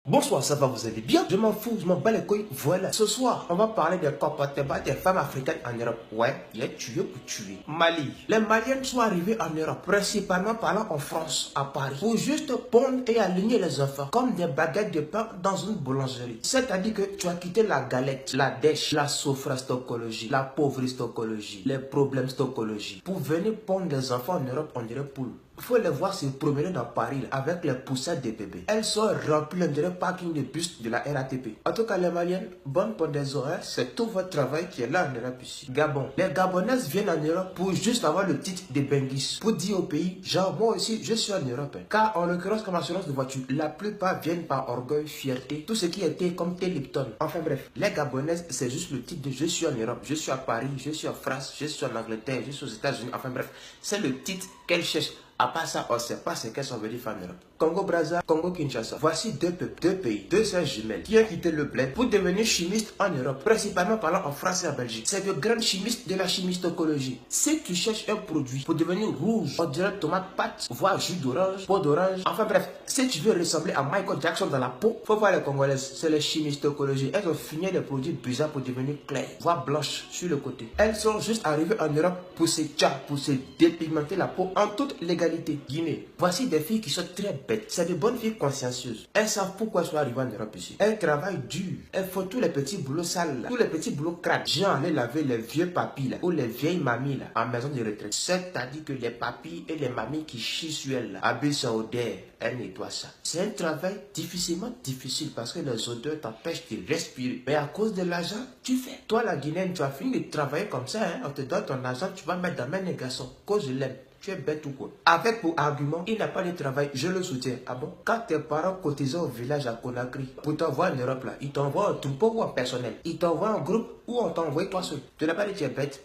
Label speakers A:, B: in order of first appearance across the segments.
A: Bonsoir, ça va, vous allez bien? Je m'en fous, je m'en bats les couilles, voilà. Ce soir, on va parler des comportements des femmes africaines en Europe. Ouais, il y a tué pour tuer. Mali. Les Maliennes sont arrivées en Europe, principalement parlant en France, à Paris, pour juste pondre et aligner les enfants, comme des baguettes de pain dans une boulangerie. C'est-à-dire que tu as quitté la galette, la dèche, la sophrastocologie, la pauvristocologie, les problèmes stocologie, pour venir pondre des enfants en Europe, on dirait poule. Il faut les voir se promener dans Paris là, avec les poussettes des bébés. Elles sont remplies, on dirait parking de bus de la RATP. En tout cas, les Maliennes, bonne pendaison, hein? C'est tout votre travail qui est là en Europe ici. Gabon. Les Gabonaises viennent en Europe pour juste avoir le titre de Benguis. Pour dire au pays, genre moi aussi, je suis en Europe. Hein. Car en l'occurrence, comme assurance de voiture, la plupart viennent par orgueil, fierté, tout ce qui était comme Lipton. Enfin bref, les Gabonaises, c'est juste le titre de je suis en Europe, je suis à Paris, je suis en France, je suis en Angleterre, je suis aux États-Unis. Enfin bref, c'est le titre qu'elles cherchent. À part ça, on ne sait pas ce qu'elles sont venues faire en Europe. Congo-Brazza, Congo-Kinshasa. Voici deux peuples, deux pays, deux sœurs jumelles qui ont quitté le bled pour devenir chimistes en Europe, principalement parlant en France et en Belgique. C'est de grands chimistes de la chimistocologie. Si tu cherches un produit pour devenir rouge, on dirait tomate pâte, voire jus d'orange, peau d'orange. Enfin bref, si tu veux ressembler à Michael Jackson dans la peau, faut voir les Congolaises. C'est la chimistocologie. Elles ont fini des produits bizarres pour devenir clairs, voire blanches sur le côté. Elles sont juste arrivées en Europe pour se dépigmenter la peau en toute légalité. Guinée. Voici des filles qui sont très bêtes. C'est de bonnes filles consciencieuses. Elles savent pourquoi elles sont arrivées en Europe ici. Elles travaillent dur. Elles font tous les petits boulots sales là. Tous les petits boulots crades. J'ai allé laver les vieux papis là. Ou les vieilles mamies là. En maison de retraite. C'est-à-dire que les papis et les mamies qui chient sur elles là. Habillent sa odeur. Elles nettoient ça. C'est un travail difficilement difficile parce que les odeurs t'empêchent de respirer. Mais à cause de l'argent, tu fais. Toi la Guinéenne, tu as fini de travailler comme ça. Hein? On te donne ton argent, tu vas mettre dans mes garçons. Cause je l'aime. Tu es bête ou quoi? Avec pour argument, il n'a pas de travail, je le soutiens. Ah bon? Quand tes parents cotisaient au village à Conakry pour t'envoyer en Europe là, ils t'envoient en troupeau ou en personnel? Ils t'envoient en groupe ou on t'envoie toi seul? Tu n'as pas dit tu es bête?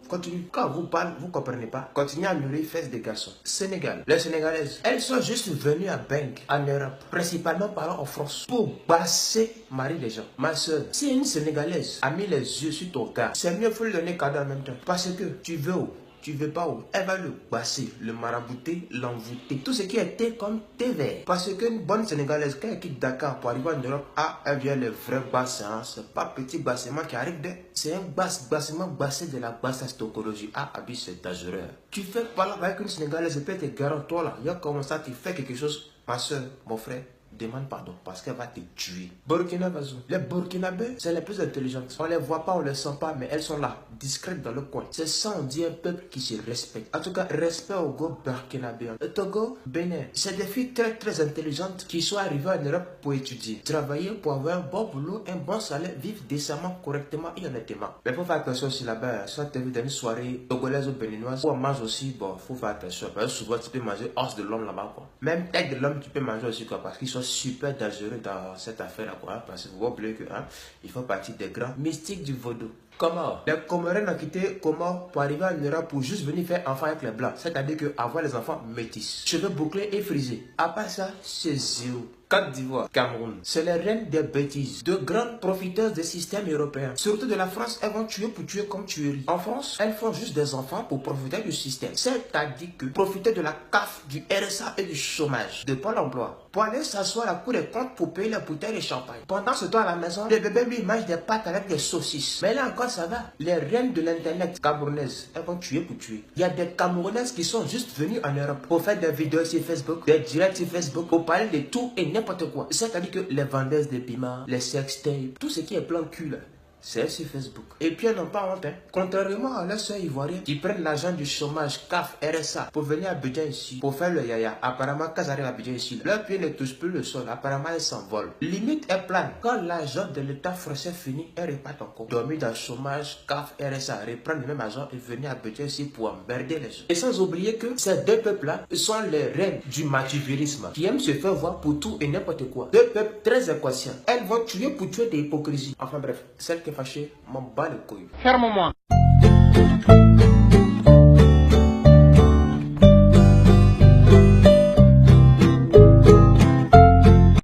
A: Continue. Quand vous parlez, vous ne comprenez pas. Continuez à mûrir les fesses des garçons. Sénégal. Les Sénégalaises, elles sont juste venues à Beng, en Europe, principalement parlant en France, pour basser Marie des gens. Ma soeur, si une Sénégalaise a mis les yeux sur ton gars, c'est mieux faut lui donner cadeau en même temps. Parce que tu veux où? Tu veux pas où? Elle va le basser, le marabouter, l'envoûter. Tout ce qui était comme TV. Parce qu'une bonne Sénégalaise, quand elle quitte Dakar pour arriver en Europe, elle vient le vrai bassement. C'est pas petit bassement qui arrive de. C'est un bassement bassé de la basse stocologie. Abi, c'est dangereux. Tu fais parler avec une Sénégalaise, peut être garant toi là. Il y a comme ça, tu fais quelque chose. Ma soeur, mon frère, demande pardon parce qu'elle va te tuer. Burkina Faso. Les Burkinabés, c'est les plus intelligentes. On les voit pas, on les sent pas, mais elles sont là, discrètes dans le coin. C'est ça, on dit un peuple qui se respecte. En tout cas, respect au go Burkinabé. Le Togo, Bénin, c'est des filles très très intelligentes qui sont arrivées en Europe pour étudier, travailler pour avoir un bon boulot, un bon salaire, vivre décemment, correctement et honnêtement. Mais faut faire attention aussi là-bas. Soit tu es dans une soirée togolaise ou béninoise, ou on mange aussi, bon, faut faire attention. Parce que souvent tu peux manger os de l'homme là-bas, quoi. Même tête de l'homme, tu peux manger aussi, quoi, parce qu'ils sont super dangereux dans cette affaire-là, quoi. Parce que vous oubliez que, hein, ils font partie des grands mystiques du vaudou. Comment? Les Comoriens ont quitté Comores pour arriver en Europe pour juste venir faire enfant avec les blancs. C'est-à-dire que avoir les enfants métis. Cheveux bouclés et frisés. À part ça, c'est zéro. Côte d'Ivoire, Cameroun, c'est les reines des bêtises, de grandes profiteuses des systèmes européens. Surtout de la France, elles vont tuer pour tuer comme tuerie. En France, elles font juste des enfants pour profiter du système. C'est-à-dire que profiter de la CAF, du RSA et du chômage, de Pôle emploi, pour aller s'asseoir à la cour des comptes pour payer les bouteilles de champagne. Pendant ce temps à la maison, les bébés lui mangent des pâtes avec des saucisses. Mais là encore ça va. Les reines de l'internet camerounaises, elles vont tuer pour tuer. Il y a des Camerounaises qui sont juste venues en Europe pour faire des vidéos sur Facebook, des directs sur Facebook, pour parler de tout et n'importe quoi. C'est-à-dire que les vendeuses de piments, les sextapes, tout ce qui est plan cul là, c'est sur Facebook. Et puis elles n'ont pas honte, hein. Contrairement à leurs soeurs ivoiriennes qui prennent l'argent du chômage, CAF, RSA, pour venir à Abidjan ici, pour faire le yaya. Apparemment, quand elles arrivent à Abidjan ici, leurs pieds ne touchent plus le sol. Apparemment, elles s'envolent. Limite, elles planent. Quand l'argent de l'État français finit, elles repartent encore. Dormir dans le chômage, CAF, RSA, reprendre le même argent et venir à Abidjan ici pour emmerder les gens. Et sans oublier que ces deux peuples-là sont les reines du mativirisme, qui aiment se faire voir pour tout et n'importe quoi. Deux peuples très inconscients. Elles vont tuer pour tuer des hypocrisies. Enfin bref, celle qui fâché, m'en bat les couilles.
B: Ferme-moi.